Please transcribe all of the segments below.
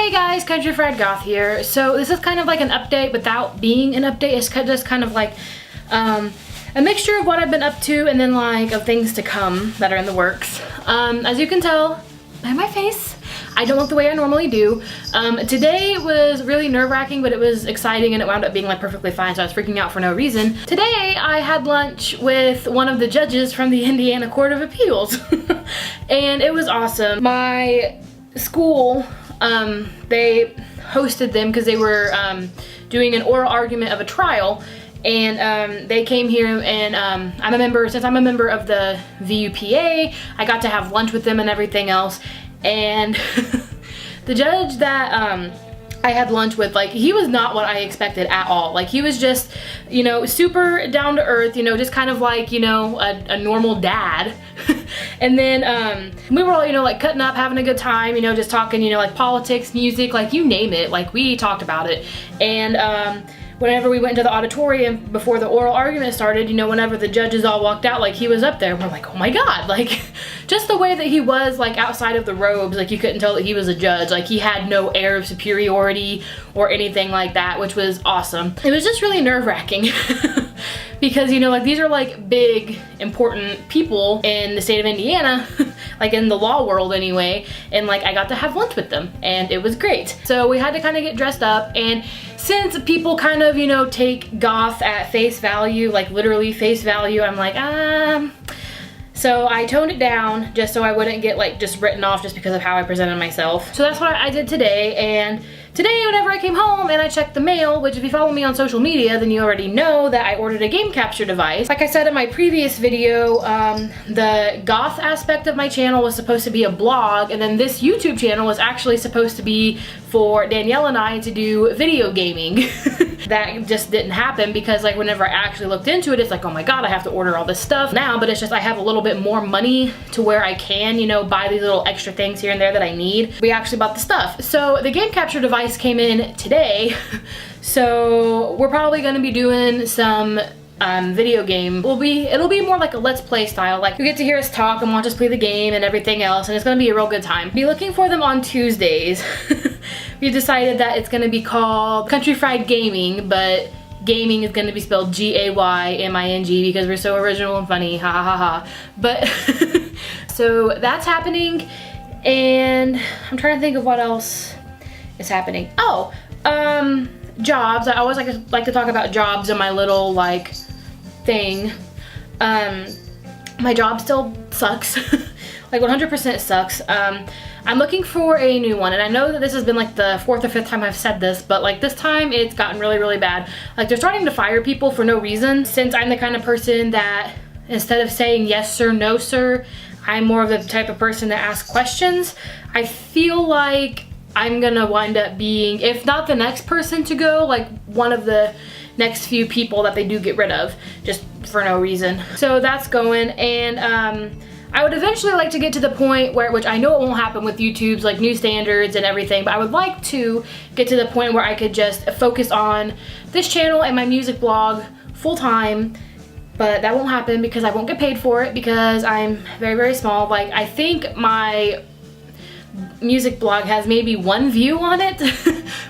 Hey guys, Country Fried Goth here. So this is kind of like an update without being an update. It's just kind of like a mixture of what I've been up to and then like of things to come that are in the works. As you can tell by my face, I don't look the way I normally do. Today was really nerve-wracking, but it was exciting and it wound up being like perfectly fine, so I was freaking out for no reason. Today I had lunch with one of the judges from the Indiana Court of Appeals and it was awesome. My school, they hosted them because they were doing an oral argument of a trial, and they came here, and since I'm a member of the VUPA, I got to have lunch with them and everything else. And the judge that I had lunch with, like, he was not what I expected at all. Like, he was just, you know, super down to earth, you know, just kind of like, you know, a normal dad. And then we were all, you know, like cutting up, having a good time, you know, just talking, you know, like politics, music, like you name it, like we talked about it. And whenever we went into the auditorium before the oral argument started, you know, whenever the judges all walked out, like he was up there. We're like, oh my God, like just the way that he was, like outside of the robes, like you couldn't tell that he was a judge. Like he had no air of superiority or anything like that, which was awesome. It was just really nerve-wracking because, you know, like these are like big, important people in the state of Indiana, like in the law world anyway, and like I got to have lunch with them and it was great. So we had to kind of get dressed up, and since people kind of, you know, take goth at face value, like literally face value, I'm like, so I toned it down just so I wouldn't get like just written off just because of how I presented myself. So that's what I did today. And today, whenever I came home and I checked the mail, which if you follow me on social media, then you already know that I ordered a game capture device. Like I said in my previous video, the goth aspect of my channel was supposed to be a blog, and then this YouTube channel was actually supposed to be for Danielle and I to do video gaming. That just didn't happen because like whenever I actually looked into it, it's like, oh my God, I have to order all this stuff now, but it's just I have a little bit more money to where I can, you know, buy these little extra things here and there that I need. We actually bought the stuff. So the game capture device came in today. So we're probably gonna be doing some video game. It'll be more like a let's play style. Like you get to hear us talk and watch us play the game and everything else, and it's gonna be a real good time. Be looking for them on Tuesdays. We decided that it's gonna be called Country Fried Gaming, but gaming is gonna be spelled G-A-Y-M-I-N-G because we're so original and funny, ha ha ha ha. But so that's happening, and I'm trying to think of what else is happening. Oh, jobs. I always like to talk about jobs in my little like thing. My job still sucks. Like 100% sucks. I'm looking for a new one, and I know that this has been like the 4th or 5th time I've said this, but like this time it's gotten really, really bad. Like they're starting to fire people for no reason. Since I'm the kind of person that instead of saying yes sir, no sir, I'm more of the type of person that asks questions. I feel like I'm gonna wind up being, if not the next person to go, like one of the next few people that they do get rid of, just for no reason. So that's going, and I would eventually like to get to the point where, which I know it won't happen with YouTube's like new standards and everything, but I would like to get to the point where I could just focus on this channel and my music blog full time. But that won't happen because I won't get paid for it because I'm very, very small. Like I think my music blog has maybe 1 view on it,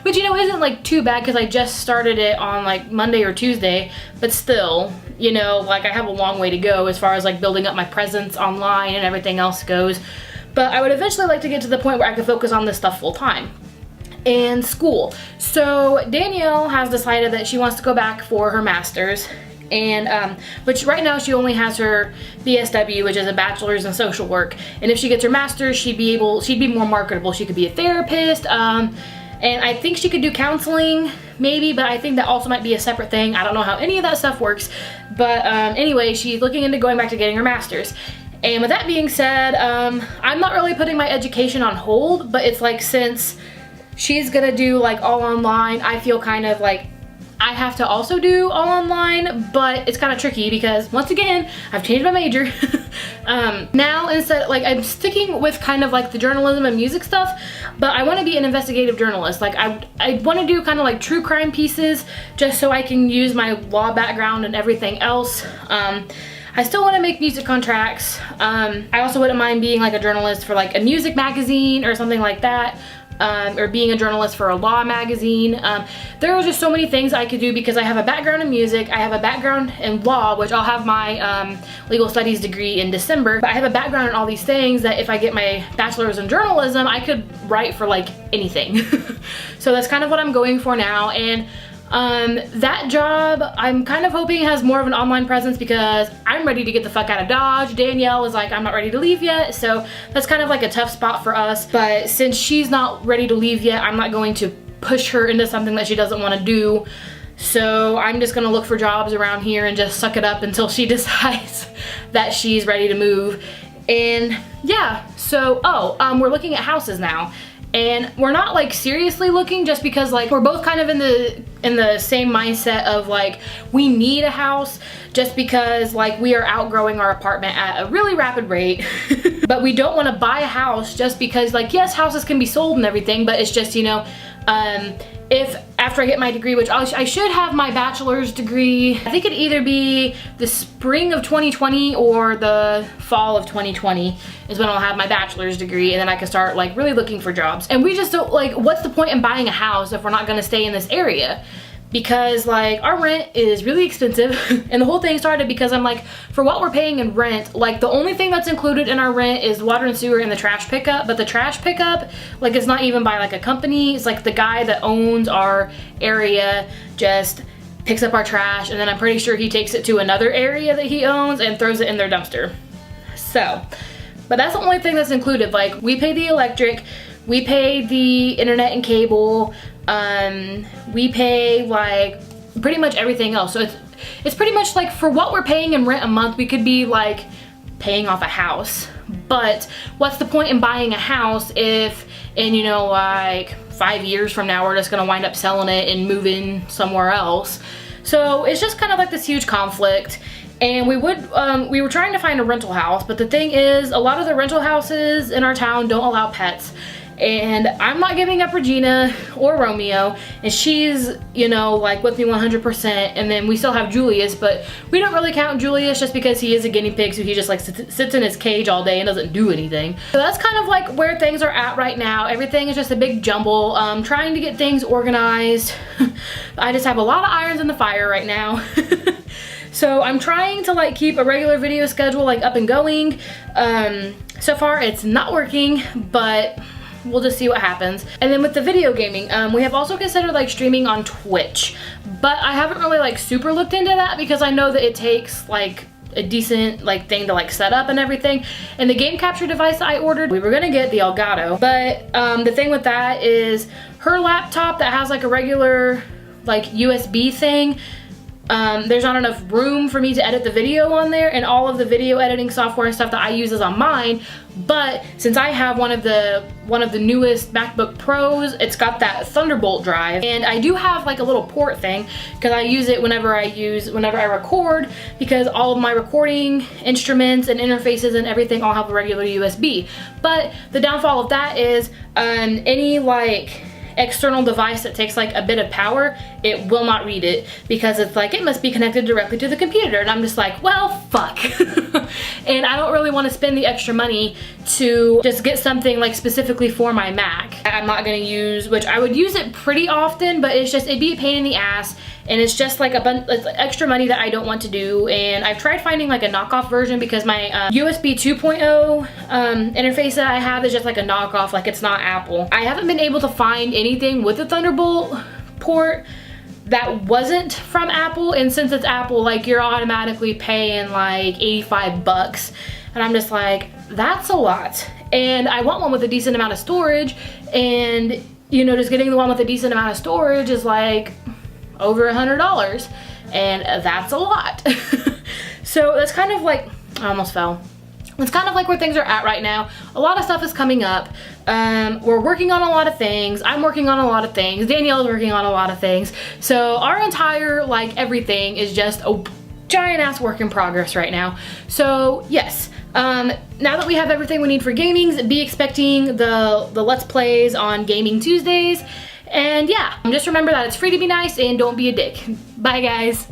which, you know, isn't like too bad because I just started it on like Monday or Tuesday, but still, you know, like I have a long way to go as far as like building up my presence online and everything else goes. But I would eventually like to get to the point where I can focus on this stuff full time. And school. So Danielle has decided that she wants to go back for her master's, and which right now she only has her BSW, which is a bachelor's in social work, and if she gets her master's, she'd be more marketable. She could be a therapist, and I think she could do counseling maybe, but I think that also might be a separate thing. I don't know how any of that stuff works, but anyway, she's looking into going back to getting her master's. And with that being said, I'm not really putting my education on hold, but it's like since she's gonna do like all online, I feel kind of like I have to also do all online, but it's kind of tricky because once again, I've changed my major. Now instead, like I'm sticking with kind of like the journalism and music stuff, but I want to be an investigative journalist. Like I want to do kind of like true crime pieces just so I can use my law background and everything else. I still want to make music contracts. I also wouldn't mind being like a journalist for like a music magazine or something like that. or being a journalist for a law magazine. There are just so many things I could do because I have a background in music, I have a background in law, which I'll have my legal studies degree in December, but I have a background in all these things that if I get my bachelor's in journalism, I could write for like anything. So that's kind of what I'm going for now, and that job I'm kind of hoping has more of an online presence because I'm ready to get the fuck out of Dodge. Danielle is like, I'm not ready to leave yet, so that's kind of like a tough spot for us. But since she's not ready to leave yet, I'm not going to push her into something that she doesn't want to do. So I'm just gonna look for jobs around here and just suck it up until she decides that she's ready to move. And yeah, so we're looking at houses now. And we're not like seriously looking, just because like we're both kind of in the same mindset of like we need a house, just because like we are outgrowing our apartment at a really rapid rate. But we don't want to buy a house just because, like, yes, houses can be sold and everything, but it's just, you know, if after I get my degree, which I should have my bachelor's degree, I think it'd either be the spring of 2020 or the fall of 2020 is when I'll have my bachelor's degree, and then I can start like really looking for jobs. And we just don't, like, what's the point in buying a house if we're not gonna stay in this area? Because like our rent is really expensive. And the whole thing started because I'm like, for what we're paying in rent, like the only thing that's included in our rent is water and sewer and the trash pickup. But the trash pickup, like, it's not even by like a company. It's like the guy that owns our area just picks up our trash, and then I'm pretty sure he takes it to another area that he owns and throws it in their dumpster. So, but that's the only thing that's included. Like, we pay the electric, we pay the internet and cable, we pay like pretty much everything else. So it's pretty much like for what we're paying in rent a month, we could be like paying off a house. But what's the point in buying a house if in, you know, like 5 years from now we're just gonna wind up selling it and moving somewhere else? So it's just kind of like this huge conflict. And we were trying to find a rental house, but the thing is, a lot of the rental houses in our town don't allow pets. And I'm not giving up Regina or Romeo, and she's, you know, like with me 100%. And then we still have Julius, but we don't really count Julius just because he is a guinea pig, so he just like sits in his cage all day and doesn't do anything. So that's kind of like where things are at right now. Everything is just a big jumble. Trying to get things organized. I just have a lot of irons in the fire right now. So I'm trying to like keep a regular video schedule like up and going. So far it's not working, but we'll just see what happens. And then with the video gaming, we have also considered like streaming on Twitch, but I haven't really like super looked into that because I know that it takes like a decent like thing to like set up and everything. And the game capture device that I ordered, we were gonna get the Elgato, but the thing with that is her laptop that has like a regular like USB thing, there's not enough room for me to edit the video on there, and all of the video editing software and stuff that I use is on mine. But since I have one of the newest MacBook Pros, it's got that Thunderbolt drive, and I do have like a little port thing because I use it whenever I record, because all of my recording instruments and interfaces and everything all have a regular USB. But the downfall of that is any like external device that takes like a bit of power, it will not read it because it's like it must be connected directly to the computer, and I'm just like, well, fuck. And I don't really want to spend the extra money to just get something like specifically for my Mac. I'm not gonna use, which I would use it pretty often, but it's just, it'd be a pain in the ass, and it's just like a bunch of extra money that I don't want to do. And I've tried finding like a knockoff version because my USB 2.0 interface that I have is just like a knockoff, like it's not Apple. I haven't been able to find anything with the Thunderbolt port that wasn't from Apple, and since it's Apple, like you're automatically paying like 85 bucks, and I'm just like, that's a lot. And I want one with a decent amount of storage, and you know, just getting the one with a decent amount of storage is like over $100, and that's a lot. So that's kind of like, I almost fell. It's kind of like where things are at right now. A lot of stuff is coming up. We're working on a lot of things. I'm working on a lot of things. Danielle's working on a lot of things. So our entire, like, everything is just a giant ass work in progress right now. So yes, now that we have everything we need for gaming, be expecting the Let's Plays on Gaming Tuesdays. And yeah, just remember that it's free to be nice and don't be a dick. Bye guys.